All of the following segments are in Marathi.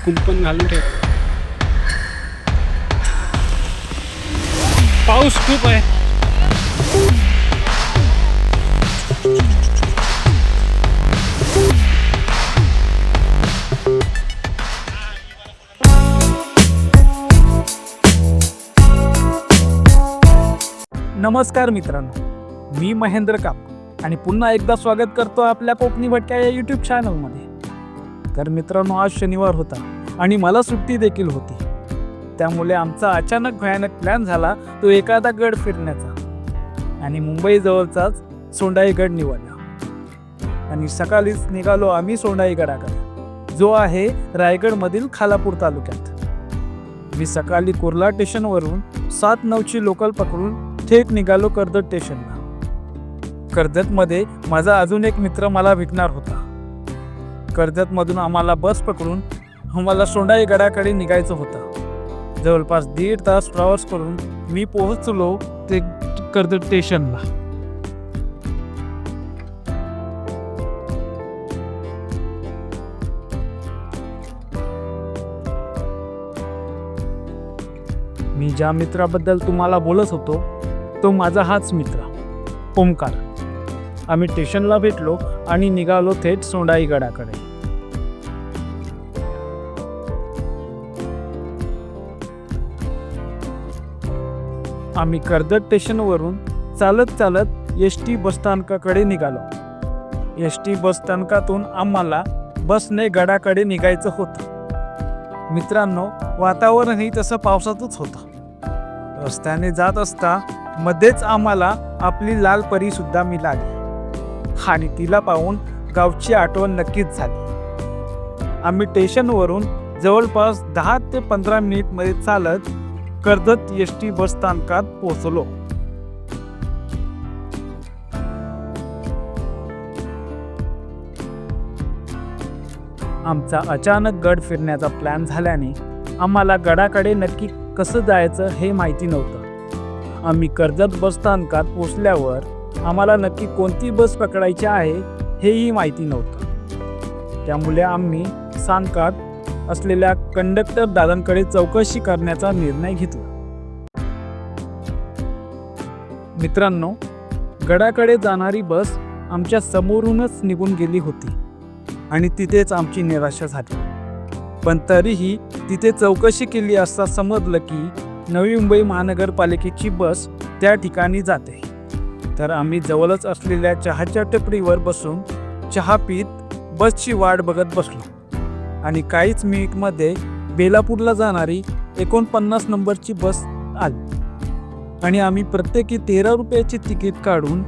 कुंपण घालून ठेव. पाऊस खूप आहे. नमस्कार मित्रांनो, मी महेंद्र काप आणि पुन्हा एकदा स्वागत करतो आपल्या कोकणी भटक्या या यूट्यूब चॅनलमध्ये. तर मित्रांनो, आज शनिवार होता आणि मला सुट्टी देखील होती. त्यामुळे आमचा अचानक भयानक प्लॅन झाला तो एखादा गड फिरण्याचा आणि मुंबई जवळचाच सोंडाई गड निवडला. आणि सकाळीच निघालो आम्ही सोंडाई गडाकडे, जो आहे रायगडमधील खालापूर तालुक्यात. मी सकाळी कुर्ला स्टेशनवरून 7-9ची लोकल पकडून थेट निघालो कर्जत स्टेशनला. कर्जतमध्ये माझा अजून एक मित्र मला भेटणार होता. कर्जतमधून आम्हाला बस पकडून आम्हाला सोंडाई गडाकडे निघायचं होतं. जवळपास 1.5 तास प्रवास करून मी पोहोचलो ते कर्जत स्टेशनला. मी ज्या मित्राबद्दल तुम्हाला बोलत होतो तो माझा हाच मित्र ओमकार. आम्ही स्टेशनला भेटलो आणि निघालो थेट सोंडाई गडाकडे. आम्ही कर्जत स्टेशनवरून चालत एस.टी. बसस्थानकाकडे निघालो. एस.टी. बसस्थानकातून आम्हाला बसने गडाकडे निघायचं होतं. मित्रांनो, वातावरणही तसं पावसाचंच होतं. रस्त्याने जात असता मध्येच आम्हाला आपली लाल परी सुद्धा मिळाली आणि तिला पाहून गावची आठवण नक्कीच झाली. आम्ही स्टेशनवरून जवळपास 10 ते 15 मिनिटमध्ये चालत कर्जत एस.टी. बसस्थानकात पोहोचलो. आमचा अचानक गड फिरण्याचा प्लॅन झाल्याने आम्हाला गडाकडे नक्की कसं जायचं हे माहिती नव्हतं. आम्ही कर्जत बसस्थानकात पोचल्यावर आम्हाला नक्की कोणती बस पकडायची आहे हेही माहिती नव्हतं. त्यामुळे आम्ही स्थानकात असलेल्या कंडक्टर दादांकडे चौकशी करण्याचा निर्णय घेतला. मित्रांनो, गडाकडे जाणारी बस आमच्या समोरूनच निघून गेली होती आणि तिथेच आमची निराशा झाली. पण तरीही तिथे चौकशी केली असता समजलं की नवी मुंबई महानगरपालिकेची बस त्या ठिकाणी जाते. तर आम्ही जवळच असलेल्या चहाच्या टपरीवर बसून चहा पीत बसची वाट बघत बसलो आणि काहीच मिनिटमध्ये बेलापूरला जाणारी 49 नंबरची बस आली आणि आम्ही प्रत्येकी 13 रुपयाची तिकीट काढून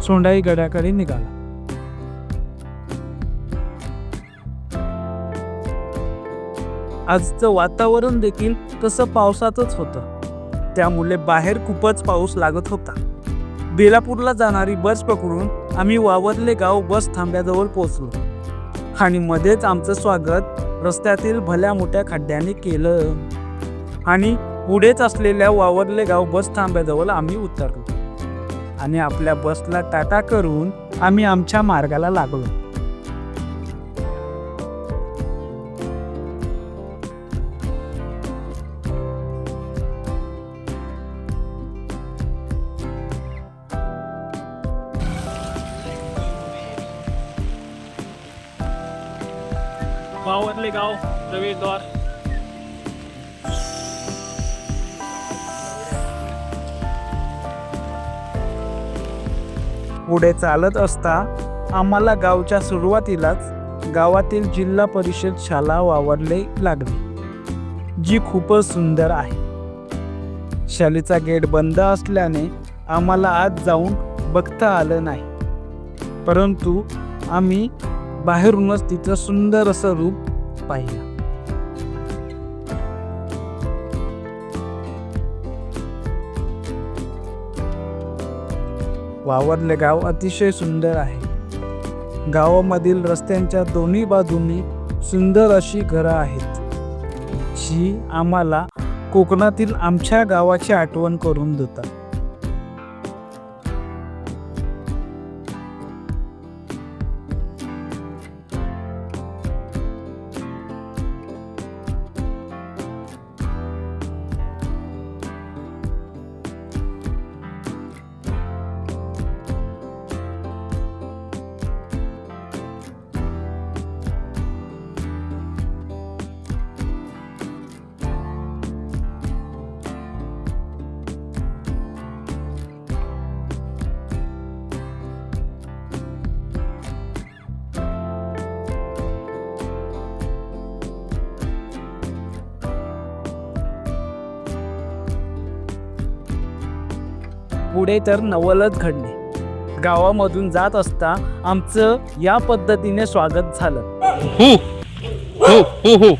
सोंडाई गडाकडे निघालो. आजचं वातावरण देखील तसं पावसाचंच होतं. त्यामुळे बाहेर खूपच पाऊस लागत होता. बेलापूरला जाणारी बस पकडून आम्ही वावरले गाव बस थांब्याजवळ पोहोचलो आणि मध्येच आमचं स्वागत रस्त्यातील भल्या मोठ्या खड्ड्याने केलं आणि पुढेच असलेल्या वावरले गाव बस थांब्याजवळ आम्ही उतरलो आणि आपल्या बसला टाटा करून आम्ही आमच्या मार्गाला लागलो. वावरले गाव प्रवेशद्वार. पुढे चालत असता आम्हाला गावच्या सुरुवातीलाच गावातील जिल्हा परिषद शाळा वावरले लागली, जी खूपच सुंदर आहे. शाळेचा गेट बंद असल्याने आम्हाला आत जाऊन बघता आलं नाही, परंतु आम्ही बाहेरूनच तिचं सुंदर असं रूप पाहिलं. वावरले गाव अतिशय सुंदर आहे. गावामधील रस्त्यांच्या दोन्ही बाजूंनी सुंदर अशी घरं आहेत, जी आम्हाला कोकणातील आमच्या गावाची आठवण करून देतात. पुढे तर नवलच घडले. गावामधून जात असता आमचं या पद्धतीने स्वागत झालं. हो हो हो हो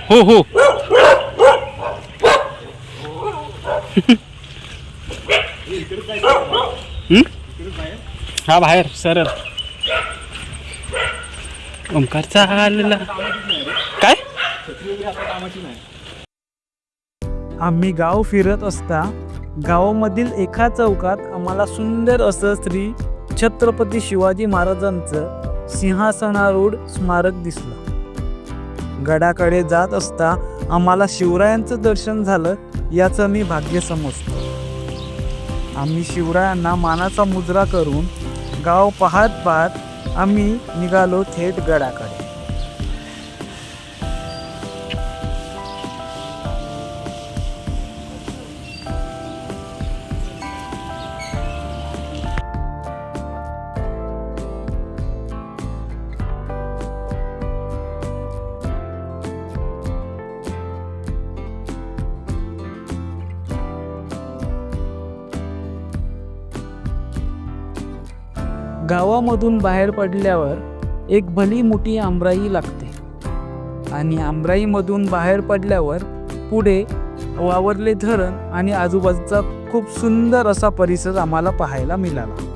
हो हो हा बाहेर सरळ ओंकार चालला काय. आम्ही गाव फिरत असता गावामधील एका चौकात आम्हाला सुंदर असं श्री छत्रपती शिवाजी महाराजांचं सिंहासनारूढ स्मारक दिसलं. गडाकडे जात असता आम्हाला शिवरायांचं दर्शन झालं याचं मी भाग्य समजतो. आम्ही शिवरायांना मानाचा मुजरा करून गाव पाहत पाहत आम्ही निघालो थेट गडाकडे. गावामधून बाहेर पडल्यावर एक भली मोठी आमराई लागते आणि आमराईमधून बाहेर पडल्यावर पुढे वावरले धरण आणि आजूबाजूचा खूप सुंदर असा परिसर आम्हाला पाहायला मिळाला.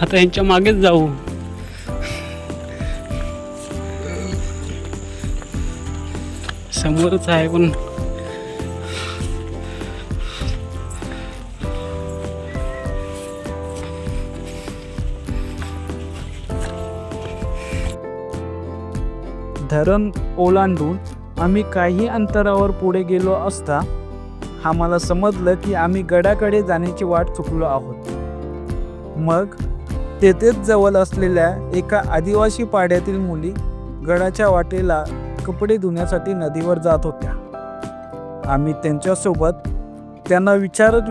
आता यांच्या मागेच जाऊ. समोरच आहे पण धरण ओलांडून आम्ही काही अंतरावर पुढे गेलो असता आम्हाला समजलं की आम्ही गडाकडे जाण्याची वाट चुकलो आहोत. मग तेथेच जवळ असलेल्या एका आदिवासी पाड्यातील मुली गडाच्या वाटेला कपडे धुण्यासाठी नदीवर जात होत्या. आम्ही त्यांच्यासोबत त्यांना विचारत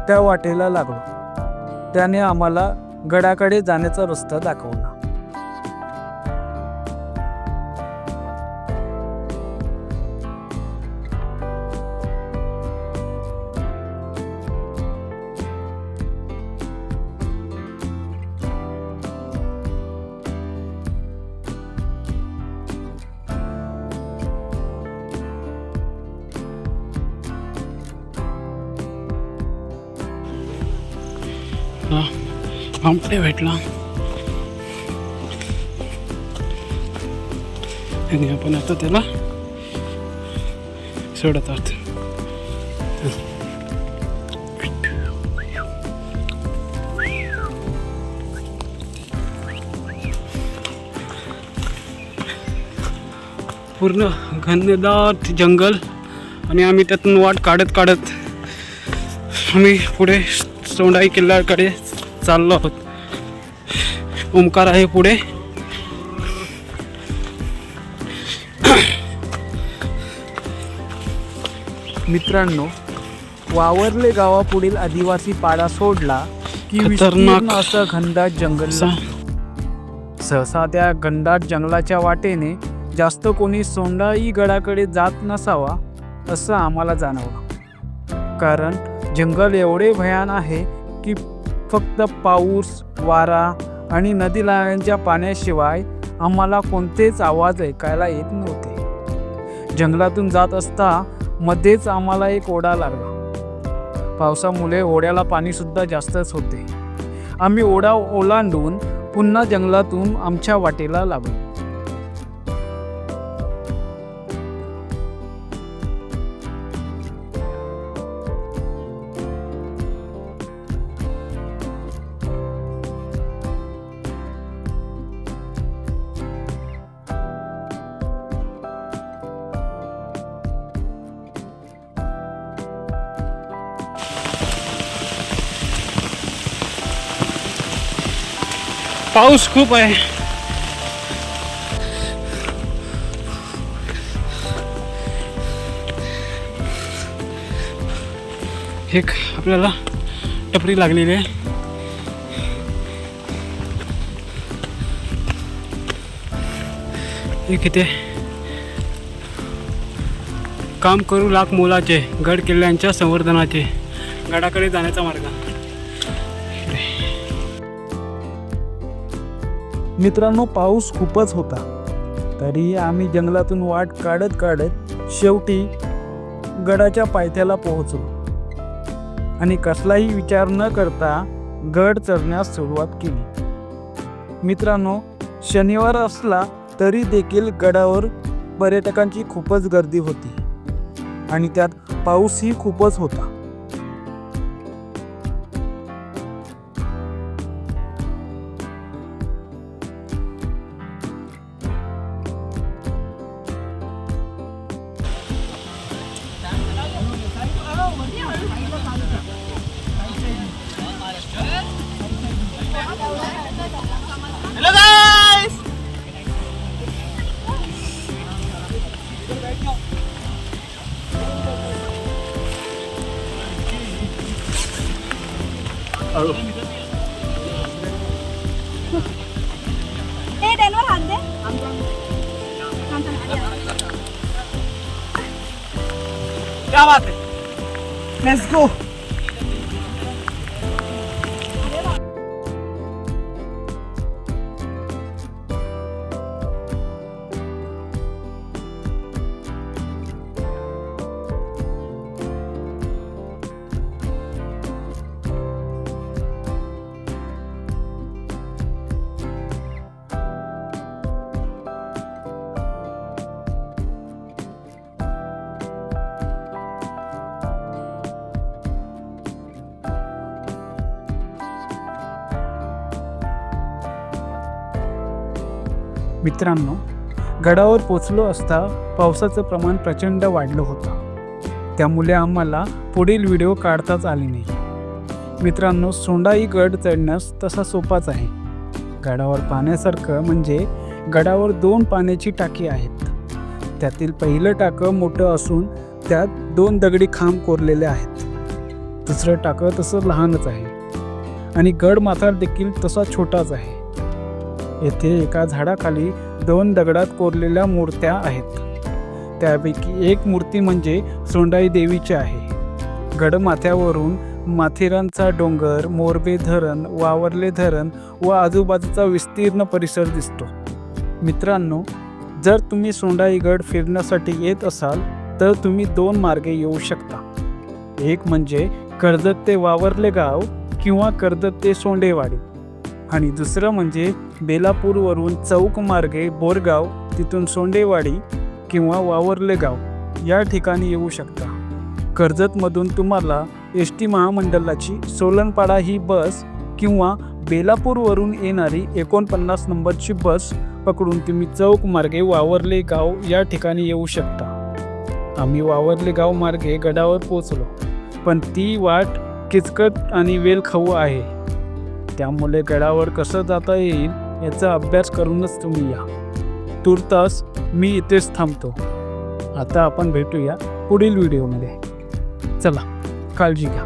त्या वाटेला लागलो. त्याने आम्हाला गडाकडे जाण्याचा रस्ता दाखवला. आमकडे भेटला आणि आपण आता त्याला सोडत आहोत. पूर्ण घनदाट जंगल आणि आम्ही त्यातून वाट काढत आम्ही पुढे सोंडाई किल्ल्याकडे चाललो आहोत. ओंकार आहे पुढे. मित्रांनो, वावरले गावापुढील आदिवासी पाडा सोडला की खतरनाक विस्तीर्ण असं घनदाट जंगल. सहसा त्या घनदाट जंगलाच्या वाटेने जास्त कोणी सोंडाई गडाकडे जात नसावा असं आम्हाला जाणवलं. कारण जंगल एवढे भयान आहे की फक्त पाऊस, वारा आणि नदी नाल्यांच्या पाण्याशिवाय आम्हाला कोणतेच आवाज ऐकायला येत नव्हते. जंगलातून जात असता मध्येच आम्हाला एक ओढा लागला. पावसामुळे ओढ्याला पाणीसुद्धा जास्तच होते. आम्ही ओढा ओलांडून पुन्हा जंगलातून आमच्या वाटेला लागलो. पाऊस खूप आहे. एक आपल्याला टपरी लागलेली आहे. एक इथे काम करू लाख मोलाचे गड किल्ल्यांच्या संवर्धनाचे गडाकडे जाण्याचा मार्ग. मित्रांनो, पाऊस खूपच होता, तरी आम्ही जंगलातून वाट काढत काढत शेवटी गडाच्या पायथ्याला पोहोचलो आणि कसलाही विचार न करता गड चढण्यास सुरुवात केली. मित्रांनो, शनिवार असला तरी देखील गडावर पर्यटकांची खूपच गर्दी होती आणि त्यात पाऊसही खूपच होता. ए डॅनवर हात दे. क्या बात है, लेट्स गो. मित्रांनो, गडावर पोचलो असता पावसाचं प्रमाण प्रचंड वाढलं होतं, त्यामुळे आम्हाला पुढील व्हिडिओ काढताच आले नाही. मित्रांनो, सोंडाई गड चढण्यास तसा सोपाच आहे. गडावर पाण्यासारखं म्हणजे गडावर 2 पाण्याची टाकी आहेत. त्यातील पहिलं टाकं मोठं असून त्यात 2 दगडी खांब कोरलेले आहेत. दुसरं टाकं तसं लहानच आहे आणि गड माथा देखील तसा छोटाच आहे. येथे एका झाडाखाली 2 दगडात कोरलेल्या मूर्त्या आहेत. त्यापैकी एक मूर्ती म्हणजे सोंडाई देवीची आहे. गडमाथ्यावरून माथेरानचा डोंगर, मोरबे धरण, वावरले धरण व आजूबाजूचा विस्तीर्ण परिसर दिसतो. मित्रांनो, जर तुम्ही सोंडाई गड फिरण्यासाठी येत असाल तर तुम्ही 2 मार्गे येऊ शकता. एक म्हणजे कर्जत ते वावरले गाव किंवा कर्जत ते सोंडेवाडी आणि दुसरं म्हणजे बेलापूरवरून चौक मार्गे बोरगाव, तिथून सोंडेवाडी किंवा वावरले गाव या ठिकाणी येऊ शकता. कर्जतमधून तुम्हाला एस टी महामंडळाची सोलनपाडा ही बस किंवा बेलापूरवरून येणारी 49 नंबरची बस पकडून तुम्ही चौक मार्गे वावरले गाव या ठिकाणी येऊ शकता. आम्ही वावरले गाव मार्गे गडावर पोचलो, पण ती वाट किचकट आणि वेलखाऊ आहे. त्यामुळे गडावर कसं जाता येईल याचा अभ्यास करूनच तुम्ही या. तुर्तास मी इथेच थांबतो. आता आपण भेटूया पुढील व्हिडिओमध्ये. चला, काळजी घ्या.